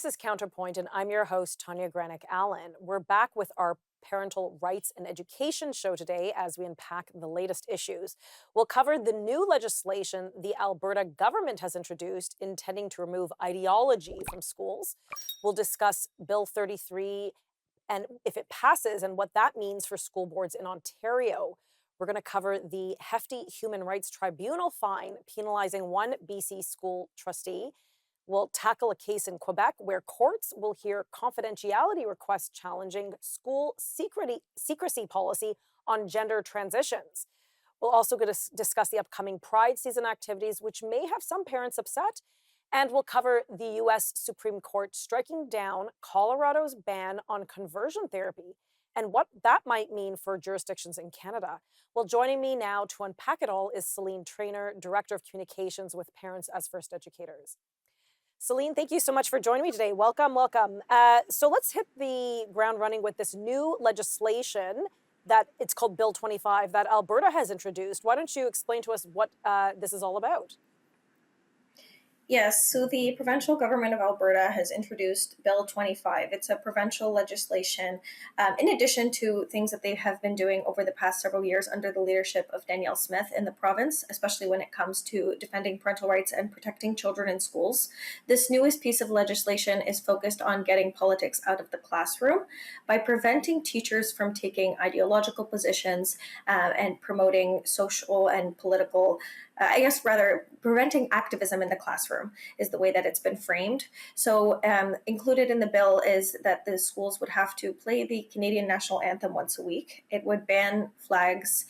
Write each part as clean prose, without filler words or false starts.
This is Counterpoint, and I'm your host, Tanya Granic Allen. We're back with our parental rights and education show today as we unpack the latest issues. We'll cover the new legislation the Alberta government has introduced intending to remove ideology from schools. We'll discuss Bill 33 and if it passes and what that means for school boards in Ontario. We're going to cover the hefty Human Rights Tribunal fine penalizing one BC school trustee. We'll tackle a case in Quebec where courts will hear confidentiality requests challenging school secrecy policy on gender transitions. We'll also discuss the upcoming Pride season activities, which may have some parents upset. And we'll cover the U.S. Supreme Court striking down Colorado's ban on conversion therapy and what that might mean for jurisdictions in Canada. Well, joining me now to unpack it all is Celine Traynor, Director of Communications with Parents as First Educators. Celine, thank you so much for joining me today. Welcome, welcome. So let's hit the ground running with this new legislation that it's called Bill 25 that Alberta has introduced. Why don't you explain to us what this is all about? Yes, so the provincial government of Alberta has introduced Bill 25. It's a provincial legislation, in addition to things that they have been doing over the past several years under the leadership of Danielle Smith in the province, especially when it comes to defending parental rights and protecting children in schools. This newest piece of legislation is focused on getting politics out of the classroom by preventing teachers from taking ideological positions and promoting social and political preventing activism in the classroom is the way that it's been framed. So included in the bill is that the schools would have to play the Canadian national anthem once a week. It would ban flags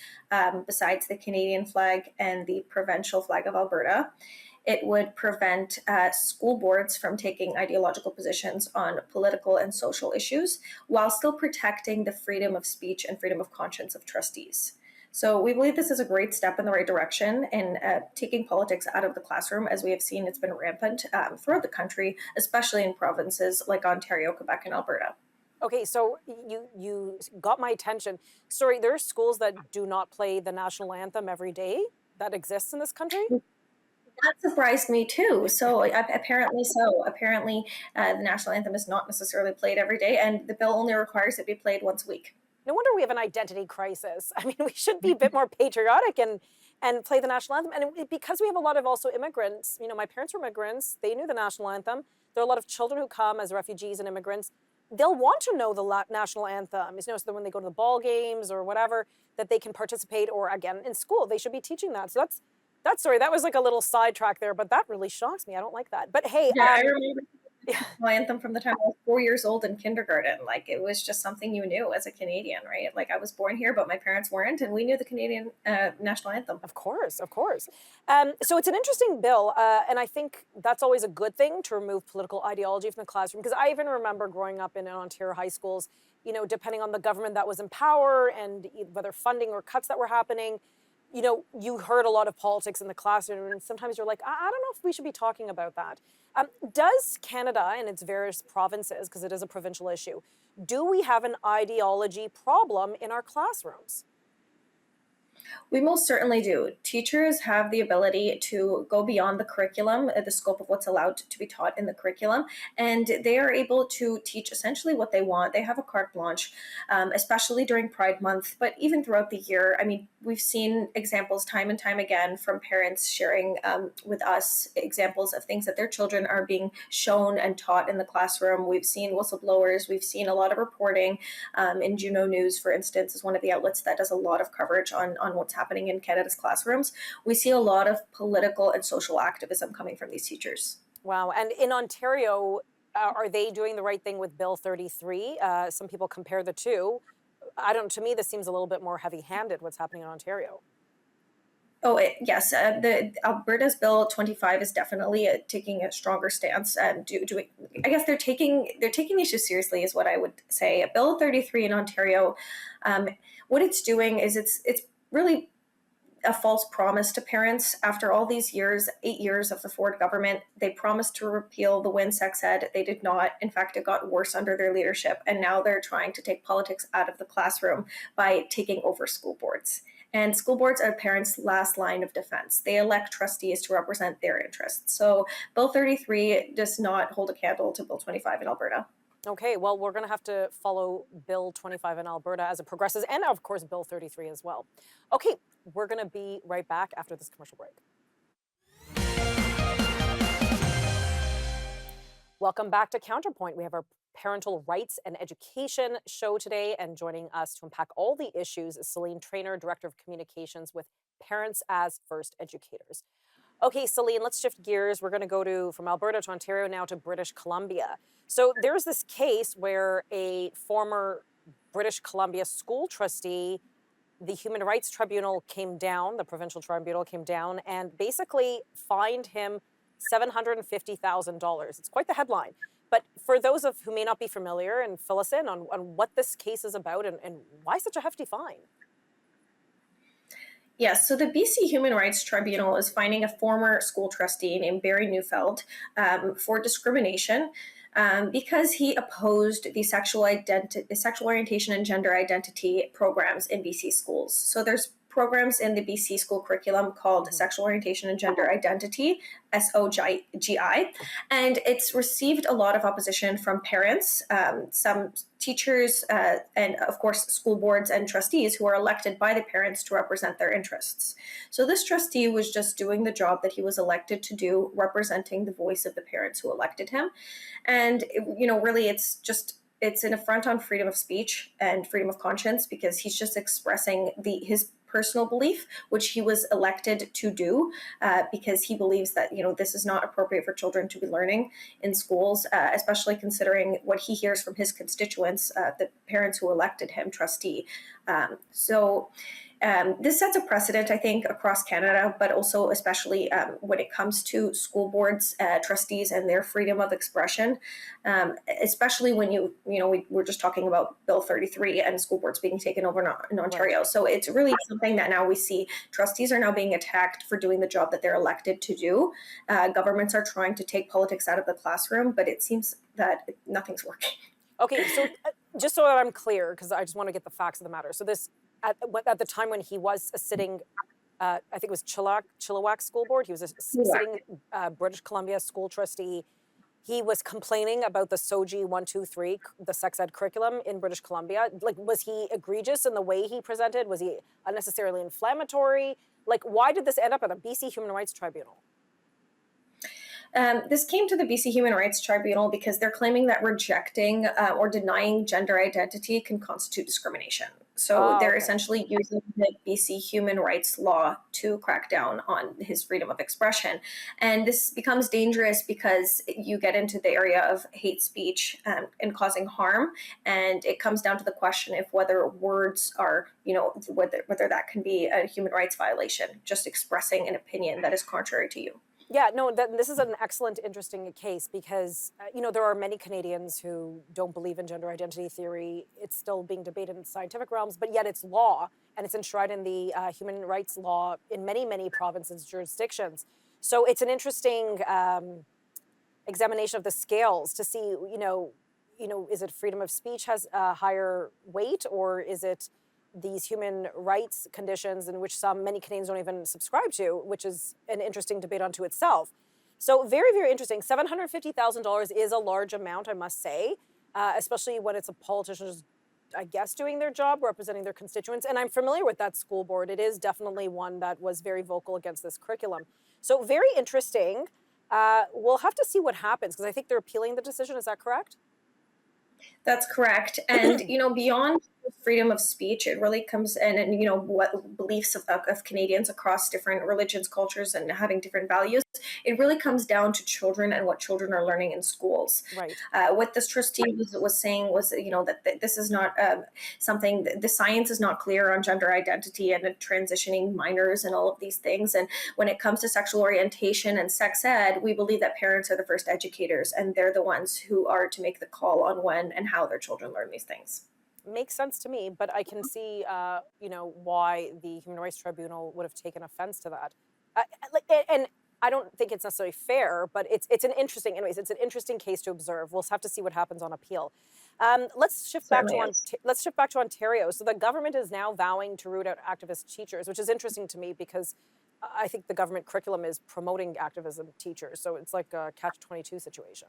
besides the Canadian flag and the provincial flag of Alberta. It would prevent school boards from taking ideological positions on political and social issues while still protecting the freedom of speech and freedom of conscience of trustees. So we believe this is a great step in the right direction in taking politics out of the classroom. As we have seen, it's been rampant throughout the country, especially in provinces like Ontario, Quebec, and Alberta. Okay, so you got my attention. Sorry, there are schools that do not play the national anthem every day that exists in this country? That surprised me too. So apparently the national anthem is not necessarily played every day, and the bill only requires it be played once a week. No wonder we have an identity crisis. I mean, we should be a bit more patriotic and play the national anthem. And because we have a lot of also immigrants, you know, my parents were immigrants. They knew the national anthem. There are a lot of children who come as refugees and immigrants. They'll want to know the national anthem, you know, so that when they go to the ball games or whatever, that they can participate, or again, in school, they should be teaching that. So sorry, that was like a little sidetrack there, but that really shocks me. I don't like that. But hey, yeah, I remember my anthem from the time I was 4 years old in kindergarten. Like, it was just something you knew as a Canadian, right? Like, I was born here, but my parents weren't, and we knew the Canadian national anthem. Of course, of course. So it's an interesting bill, and I think that's always a good thing to remove political ideology from the classroom, because I even remember growing up in Ontario high schools, you know, depending on the government that was in power and whether funding or cuts that were happening, you know, you heard a lot of politics in the classroom, and sometimes you're like, I don't know if we should be talking about that. Does Canada and its various provinces, because it is a provincial issue, do we have an ideology problem in our classrooms? We most certainly do. Teachers have the ability to go beyond the curriculum, the scope of what's allowed to be taught in the curriculum, and they are able to teach essentially what they want. They have a carte blanche, especially during Pride Month, but even throughout the year. I mean, we've seen examples time and time again from parents sharing with us examples of things that their children are being shown and taught in the classroom. We've seen whistleblowers. We've seen a lot of reporting in Juno News, for instance, is one of the outlets that does a lot of coverage on what's happening in Canada's classrooms. We see a lot of political and social activism coming from these teachers. Wow. And in Ontario, are they doing the right thing with Bill 33? Some people compare the two. To me, this seems a little bit more heavy-handed, what's happening in Ontario. Oh, yes. The Alberta's Bill 25 is definitely taking a stronger stance. I guess they're taking the issue seriously, is what I would say. Bill 33 in Ontario, what it's doing is it's really a false promise to parents. After all these years, 8 years of the Ford government, they promised to repeal the WIN sex ed. They did not. In fact, it got worse under their leadership. And now they're trying to take politics out of the classroom by taking over school boards. And school boards are parents' last line of defense. They elect trustees to represent their interests. So Bill 33 does not hold a candle to Bill 25 in Alberta. Okay, well, we're going to have to follow Bill 25 in Alberta as it progresses, and of course, Bill 33 as well. Okay, we're going to be right back after this commercial break. Welcome back to Counterpoint. We have our parental rights and education show today, and joining us to unpack all the issues is Celine Traynor, Director of Communications with Parents as First Educators. Okay, Celine, let's shift gears. We're going to go from Alberta to Ontario now to British Columbia. So there's this case where a former British Columbia school trustee, the Human Rights Tribunal came down, the provincial tribunal came down and basically fined him $750,000. It's quite the headline. But for those of who may not be familiar, and fill us in on what this case is about and why such a hefty fine. Yes, so the BC Human Rights Tribunal is fining a former school trustee named Barry Neufeld for discrimination because he opposed the sexual orientation and gender identity programs in BC schools. So there's programs in the BC school curriculum called Sexual Orientation and Gender Identity, SOGI, and it's received a lot of opposition from parents, some teachers, and of course school boards and trustees who are elected by the parents to represent their interests. So this trustee was just doing the job that he was elected to do, representing the voice of the parents who elected him. And really it's an affront on freedom of speech and freedom of conscience because he's just expressing his personal belief, which he was elected to do because he believes that this is not appropriate for children to be learning in schools, especially considering what he hears from his constituents, the parents who elected him trustee. This sets a precedent, I think, across Canada, but also especially when it comes to school boards, trustees, and their freedom of expression, especially when we're just talking about Bill 33 and school boards being taken over in Ontario. Right. So it's really something that now we see trustees are now being attacked for doing the job that they're elected to do. Governments are trying to take politics out of the classroom, but it seems that nothing's working. Okay, so just so I'm clear, because I just want to get the facts of the matter. So this, at the time when he was sitting, I think it was Chilliwack School Board, he was a sitting British Columbia school trustee. He was complaining about the SOGI 123, the sex ed curriculum in British Columbia. Like, was he egregious in the way he presented? Was he unnecessarily inflammatory? Like, why did this end up at the BC Human Rights Tribunal? This came to the BC Human Rights Tribunal because they're claiming that rejecting or denying gender identity can constitute discrimination. So they're essentially using the BC human rights law to crack down on his freedom of expression. And this becomes dangerous because you get into the area of hate speech and causing harm. And it comes down to the question of whether words are, whether that can be a human rights violation, just expressing an opinion that is contrary to you. Yeah, no, this is an excellent, interesting case because, there are many Canadians who don't believe in gender identity theory. It's still being debated in scientific realms, but yet it's law, and it's enshrined in the human rights law in many, many provinces, jurisdictions. So it's an interesting examination of the scales to see, is it freedom of speech has a higher weight, or is it these human rights conditions in which many Canadians don't even subscribe to, which is an interesting debate unto itself. So very, very interesting. $750,000 is a large amount, I must say, especially when it's a politician, I guess, doing their job, representing their constituents. And I'm familiar with that school board. It is definitely one that was very vocal against this curriculum. So very interesting. We'll have to see what happens because I think they're appealing the decision. Is that correct? That's correct. And, beyond freedom of speech, it really comes in and, what beliefs of Canadians across different religions, cultures, and having different values. It really comes down to children and what children are learning in schools. Right. What this trustee was saying was, that this is not something, the science is not clear on gender identity and transitioning minors and all of these things. And when it comes to sexual orientation and sex ed, we believe that parents are the first educators and they're the ones who are to make the call on when and how their children learn these things. Makes sense to me, but I can see, why the Human Rights Tribunal would have taken offense to that. And I don't think it's necessarily fair, but it's an interesting case to observe. We'll have to see what happens on appeal. Certainly is. Let's shift back to Ontario. So the government is now vowing to root out activist teachers, which is interesting to me because I think the government curriculum is promoting activism teachers. So it's like a catch-22 situation.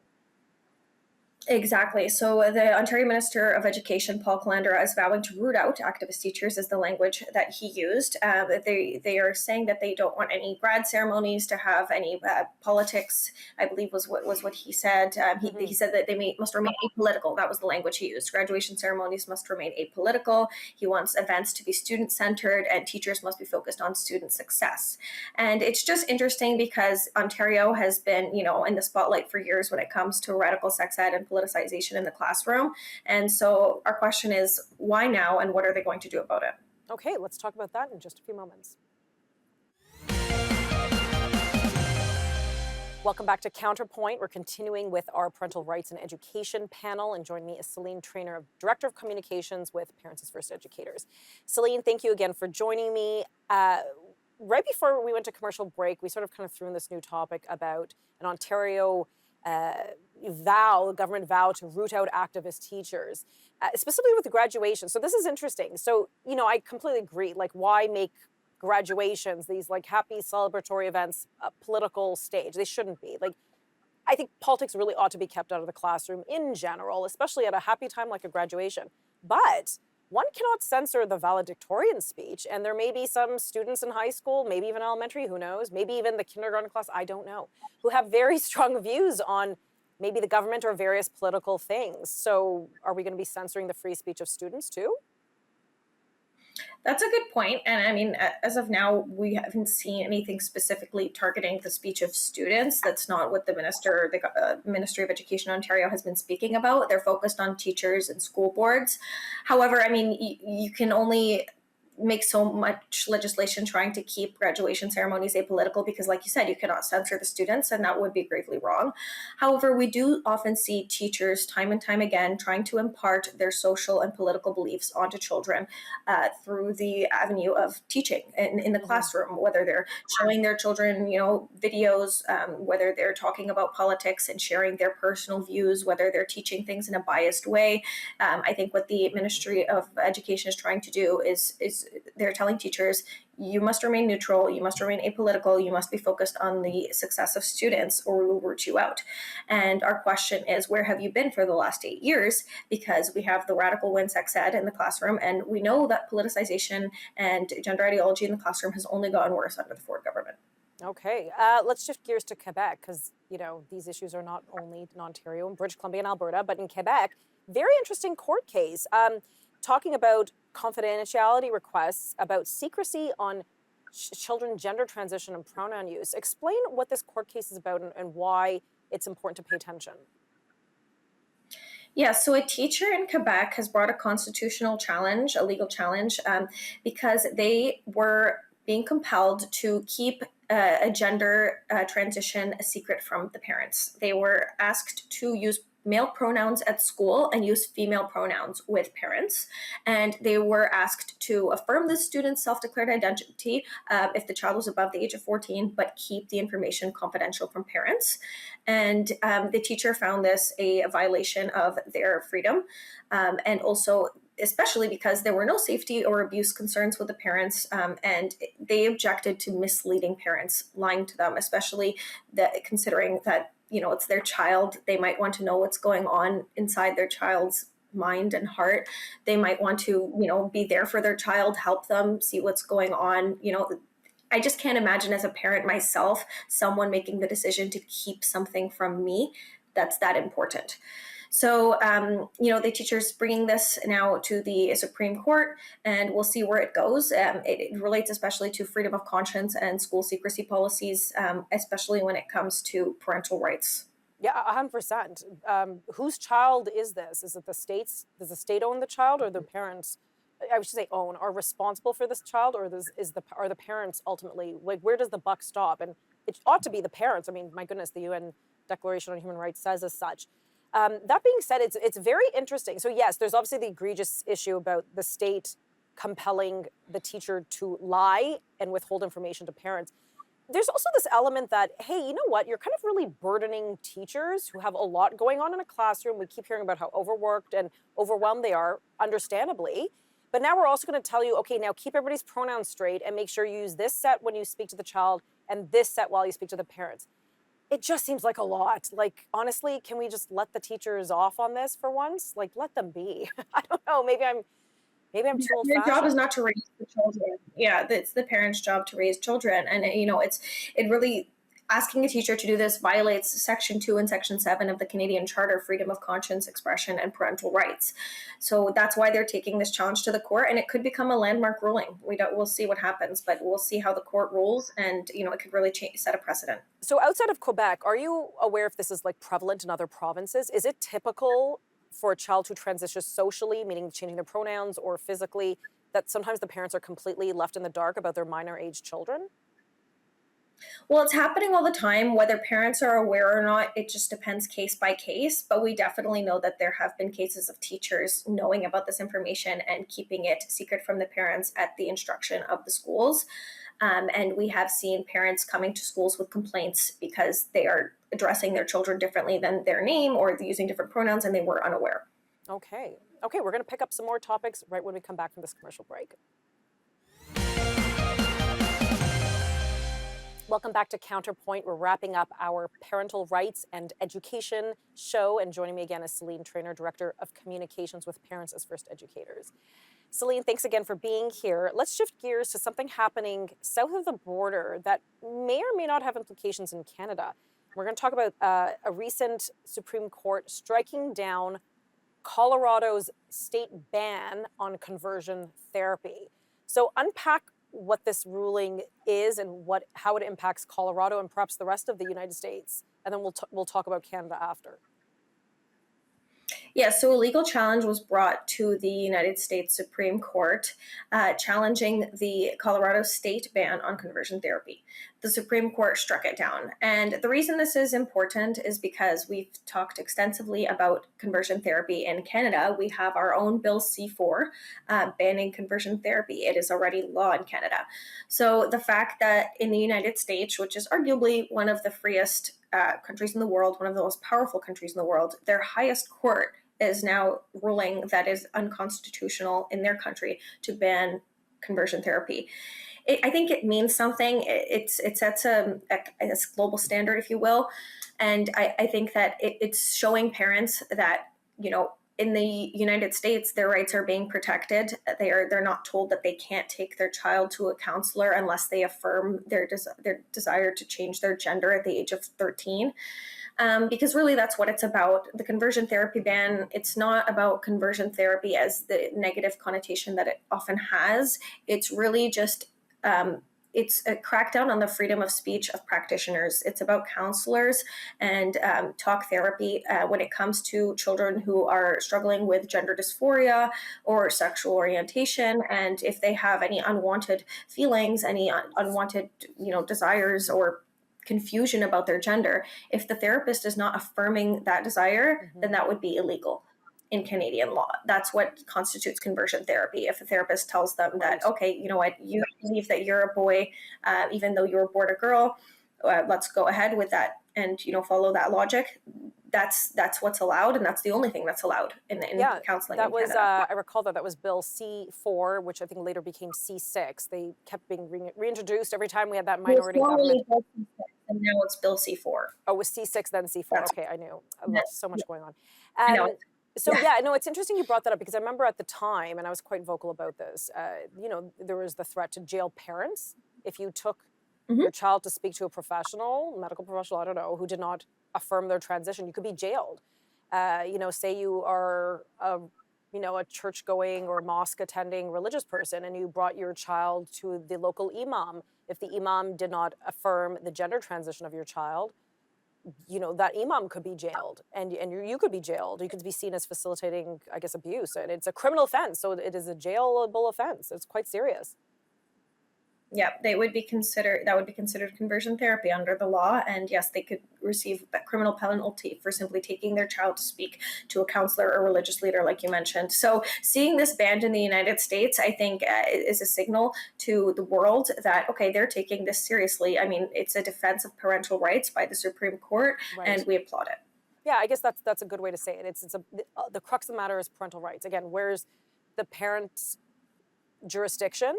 Exactly. So the Ontario Minister of Education, Paul Calandra, is vowing to root out activist teachers, is the language that he used. They are saying that they don't want any grad ceremonies to have any politics. I believe was what he said. He said that must remain apolitical. That was the language he used. Graduation ceremonies must remain apolitical. He wants events to be student centered, and teachers must be focused on student success. And it's just interesting because Ontario has been, in the spotlight for years when it comes to radical sex ed and politicization in the classroom. And so our question is, why now, and what are they going to do about it? Okay, let's talk about that in just a few moments. Welcome back to Counterpoint. We're continuing with our parental rights and education panel, and joining me is Celine Traynor, Director of Communications with Parents as First Educators. Celine, thank you again for joining me. Right before we went to commercial break, we sort of kind of threw in this new topic about an Ontario government vow to root out activist teachers, specifically with the graduation. So this is interesting. So, I completely agree. Like, why make graduations, these like happy celebratory events, a political stage? They shouldn't be. Like, I think politics really ought to be kept out of the classroom in general, especially at a happy time like a graduation. But one cannot censor the valedictorian speech, and there may be some students in high school, maybe even elementary, who knows, maybe even the kindergarten class, I don't know, who have very strong views on maybe the government or various political things. So are we going to be censoring the free speech of students too? That's a good point. And I mean, as of now, we haven't seen anything specifically targeting the speech of students. That's not what the Ministry of Education Ontario has been speaking about. They're focused on teachers and school boards. However, I mean, you can only make so much legislation trying to keep graduation ceremonies apolitical because, like you said, you cannot censor the students, and that would be gravely wrong. However, we do often see teachers time and time again trying to impart their social and political beliefs onto children through the avenue of teaching in the classroom, whether they're showing their children, videos, whether they're talking about politics and sharing their personal views, whether they're teaching things in a biased way. I think what the Ministry of Education is trying to do is they're telling teachers, you must remain neutral, you must remain apolitical, you must be focused on the success of students, or we will root you out. And our question is, where have you been for the last 8 years? Because we have the radical win sex ed in the classroom, and we know that politicization and gender ideology in the classroom has only gotten worse under the Ford government. Okay, let's shift gears to Quebec, because these issues are not only in Ontario and British Columbia and Alberta, but in Quebec. Very interesting court case talking about confidentiality requests, about secrecy on children gender transition and pronoun use. Explain what this court case is about and why it's important to pay attention. Yeah, so a teacher in Quebec has brought a constitutional challenge, a legal challenge, because they were being compelled to keep a gender transition a secret from the parents. They were asked to use male pronouns at school and use female pronouns with parents. And they were asked to affirm the student's self-declared identity if the child was above the age of 14, but keep the information confidential from parents. And the teacher found this a violation of their freedom. And also, especially because there were no safety or abuse concerns with the parents, and they objected to misleading parents, lying to them, especially considering that it's their child. They might want to know what's going on inside their child's mind and heart. They might want to, be there for their child, help them see what's going on. I just can't imagine as a parent myself, someone making the decision to keep something from me that's that important. So, the teacher's bringing this now to the Supreme Court, and we'll see where it goes. It relates especially to freedom of conscience and school secrecy policies, especially when it comes to parental rights. Yeah, 100%. Whose child is this? Is it the state's? Does the state own the child, or the parents? I should say own, are responsible for this child, or are the parents ultimately, like, where does the buck stop? And it ought to be the parents. I mean, my goodness, the UN Declaration on Human Rights says as such. That being said, it's very interesting. So yes, there's obviously the egregious issue about the state compelling the teacher to lie and withhold information to parents. there's also this element that, hey, you know what? You're kind of really burdening teachers who have a lot going on in a classroom. We keep hearing about how overworked and overwhelmed they are, understandably. But now we're also going to tell you, okay, now keep everybody's pronouns straight and make sure you use this set when you speak to the child and this set while you speak to the parents. It just seems like a lot. Like, honestly, can we just let the teachers off on this for once? Like, let them be. I don't know. Maybe I'm too old Your job is fashioned. not to raise the children. Yeah, it's the parents' job to raise children, and it really asking a teacher to do this violates Section 2 and Section 7 of the Canadian Charter, freedom of conscience, expression, and parental rights. So that's why they're taking this challenge to the court, and it could become a landmark ruling. We'll see what happens, but we'll see how the court rules, and it could really set a precedent. So outside of Quebec, are you aware if this is like prevalent in other provinces? Is it typical for a child who transitions socially, meaning changing their pronouns, or physically, that sometimes the parents are completely left in the dark about their minor age children? Well, it's happening all the time. Whether parents are aware or not, it just depends case by case. But we definitely know that there have been cases of teachers knowing about this information and keeping it secret from the parents at the instruction of the schools. And we have seen parents coming to schools with complaints because they are addressing their children differently than their name, or they're using different pronouns and they were unaware. Okay. Okay, we're going to pick up some more topics right when we come back from this commercial break. Welcome back to Counterpoint. We're wrapping up our parental rights and education show, and joining me again is Celine Traynor, Director of Communications with Parents as First Educators. Celine, thanks again for being here. Let's shift gears to something happening south of the border that may or may not have implications in Canada. We're going to talk about a recent Supreme Court striking down Colorado's state ban on conversion therapy. So unpack what this ruling is and how it impacts Colorado and perhaps the rest of the United States, and then we'll talk about Canada after. Yeah, so a legal challenge was brought to the United States Supreme Court, challenging the Colorado state ban on conversion therapy. The Supreme Court struck it down. And the reason this is important is because we've talked extensively about conversion therapy in Canada. We have our own Bill C4 banning conversion therapy. It is already law in Canada. So the fact that in the United States, which is arguably one of the freest countries in the world, one of the most powerful countries in the world, their highest court is now ruling that is unconstitutional in their country to ban conversion therapy. I think it means something. It sets a global standard, if you will. And I think that it's showing parents that, in the United States, their rights are being protected. They're not told that they can't take their child to a counselor unless they affirm their desire to change their gender at the age of 13. Because really that's what it's about. The conversion therapy ban, it's not about conversion therapy as the negative connotation that it often has. It's really just it's a crackdown on the freedom of speech of practitioners. It's about counselors and talk therapy when it comes to children who are struggling with gender dysphoria or sexual orientation. And if they have any unwanted feelings, any unwanted, desires or confusion about their gender, if the therapist is not affirming that desire, then that would be illegal in Canadian law. That's what constitutes conversion therapy. If a therapist tells them that, okay, you know what, you believe that you're a boy, even though you were born a girl, let's go ahead with that and, follow that logic. That's what's allowed, and that's the only thing that's allowed in counseling. That in was Canada. I recall that was Bill C4, which I think later became C6. They kept being reintroduced every time we had that minority government. Bill C6, and now it's Bill C4. Oh, it was C6 then C4. Okay, I knew. So much going on. I know. So it's interesting you brought that up because I remember at the time, and I was quite vocal about this. There was the threat to jail parents if you took your child to speak to a professional, medical professional, I don't know, who did not affirm their transition. You could be jailed. Say you are a church-going or mosque-attending religious person, and you brought your child to the local imam. If the imam did not affirm the gender transition of your child, that imam could be jailed, and you could be jailed. You could be seen as facilitating, I guess, abuse, and it's a criminal offense. So it is a jailable offense. It's quite serious. Yeah, that would be considered conversion therapy under the law, and yes, they could receive a criminal penalty for simply taking their child to speak to a counselor or religious leader, like you mentioned. So, seeing this banned in the United States, I think, is a signal to the world that okay, they're taking this seriously. I mean, it's a defense of parental rights by the Supreme Court, Right. and we applaud it. Yeah, I guess that's a good way to say it. The crux of the matter is parental rights. Again, where's the parent's jurisdiction?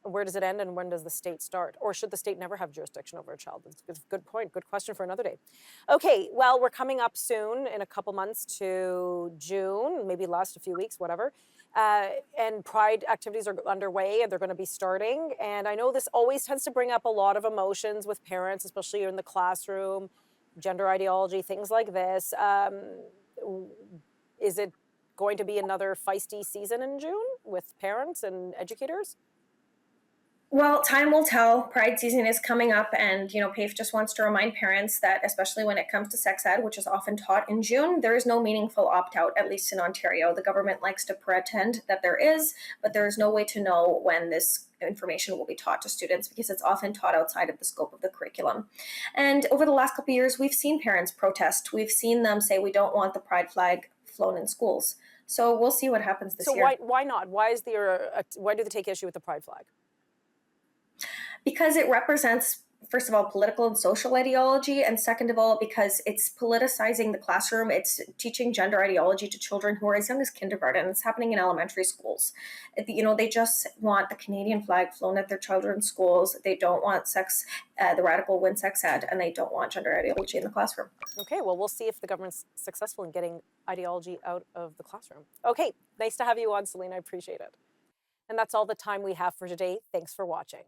Where does it end and when does the state start? Or should the state never have jurisdiction over a child? That's a good point. Good question for another day. Okay, well, we're coming up soon in a couple months to June, maybe last a few weeks, whatever. And Pride activities are underway and they're going to be starting. And I know this always tends to bring up a lot of emotions with parents, especially in the classroom, gender ideology, things like this. Is it going to be another feisty season in June with parents and educators? Well, time will tell. Pride season is coming up, and PAFE just wants to remind parents that, especially when it comes to sex ed, which is often taught in June, there is no meaningful opt out, at least in Ontario. The government likes to pretend that there is, but there is no way to know when this information will be taught to students because it's often taught outside of the scope of the curriculum. And over the last couple of years, we've seen parents protest. We've seen them say we don't want the pride flag flown in schools. So we'll see what happens this So year. why not? Why do they take issue with the pride flag? Because it represents, first of all, political and social ideology, and second of all, because it's politicizing the classroom. It's teaching gender ideology to children who are as young as kindergarten. It's happening in elementary schools. They just want the Canadian flag flown at their children's schools. They don't want the radical win sex ed, and they don't want gender ideology in the classroom. Okay, well, we'll see if the government's successful in getting ideology out of the classroom. Okay, nice to have you on, Celine. I appreciate it. And that's all the time we have for today. Thanks for watching.